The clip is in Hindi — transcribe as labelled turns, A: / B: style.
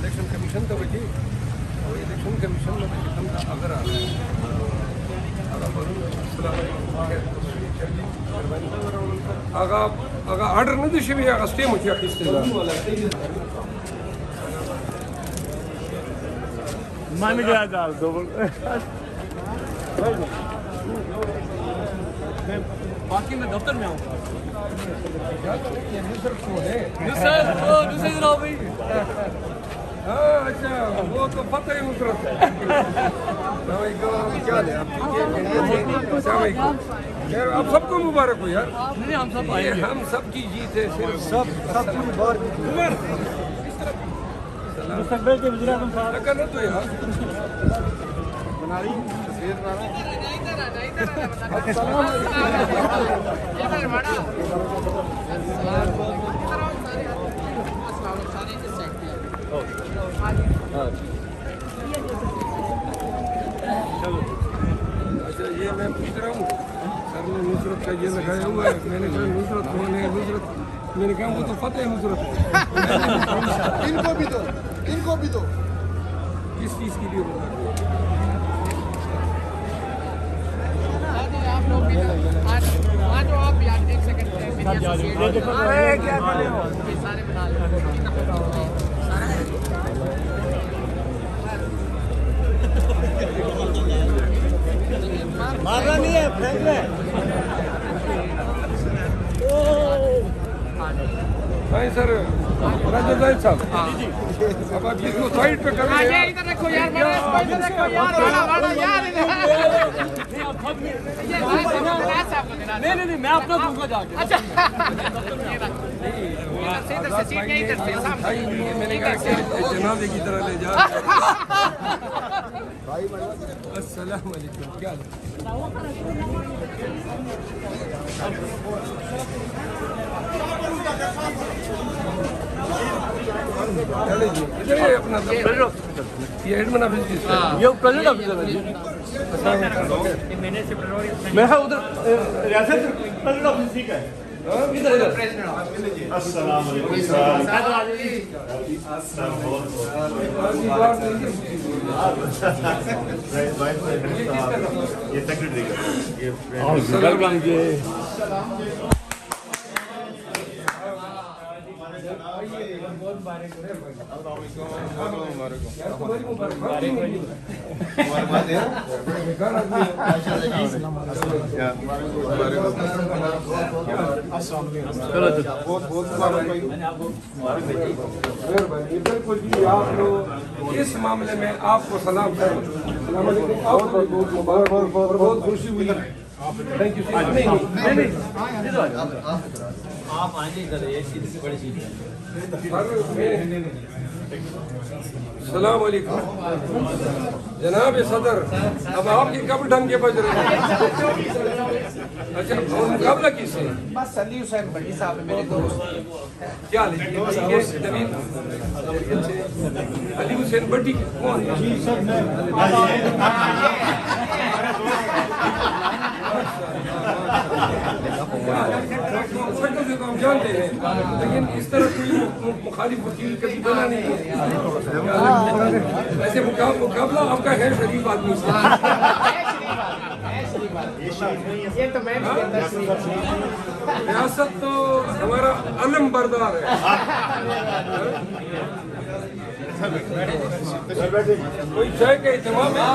A: इलेक्शन कमीशन तो बची और इलेक्शन कमीशन में अगर आगा ऑर्डर न दिशी भी स्टे मुझे
B: मान गया डाल दो
C: बाकी मैं दफ्तर में आऊँ
A: अच्छा वो तो पता ही नुसरत है क्या है यार आप सबको मुबारक हो यार।
C: नहीं हम सब आए
A: हम सबकी जीत है सिर्फ
B: सबकी मुबारक मुस्तकबिल के वज़ीर आज़म साहब
A: करना तो यार
B: बना रही तस्वीर बना रहा
A: अच्छा ये मैं पूछ रहा हूँ सर ने नुसरत का ये लगाया हुआ है। मैंने कहा नुसरत कौन है नुसरत, मैंने कहा वो तो फतेह नुसरत है।
B: इनको भी दो
A: किस चीज़ के लिए बता
B: मारना नहीं है फेंक ले।
A: नहीं सर राजा जाहिद साहब अब आप इसको साइड पे कर
C: इधर रखो यार, इधर रखो यार, यार नहीं मैं अपना दूंगा जाके। अच्छा इधर से सीट नहीं, इधर से सामने
A: मैंने कहा जनाजे की तरह ले जा। अस्सलाम वालेकुम, क्या इधर ये अपना ये एडमिन ऑफिस
C: ये प्रेसिडेंट ऑफिसर है।
B: मैं उधर रियासत प्रेसिडेंट ऑफिस ठीक है।
C: इधर प्रेसिडेंट
B: अस्सलाम वालेकुम ये सेक्रेटरी का ये वेलकम जी।
A: इस मामले में आपको सलाम करें। बहुत खुशी हुई। Thank you.
D: आप आएंगे इधर एक चीज बड़ी चीज है।
A: सलाम वालेकुम जनाब सदर, अब आपके कब ढंग बज रहे हैं? अच्छा मुकाबला किससे?
C: बस सली हुसैन भट्टी साहब है मेरे दोस्त।
A: क्या अली हुसैन भट्टी कौन है? तो हम जानते हैं, लेकिन इस तरह कोई मुखालिफ वकील कभी बना नहीं है। ऐसे मुकाबला आपका है शरीफ आदमी से।
C: ये तो मैं
A: रियासत तो हमारा अलम बरदार है। कोई चाय का इत्तेमाम है?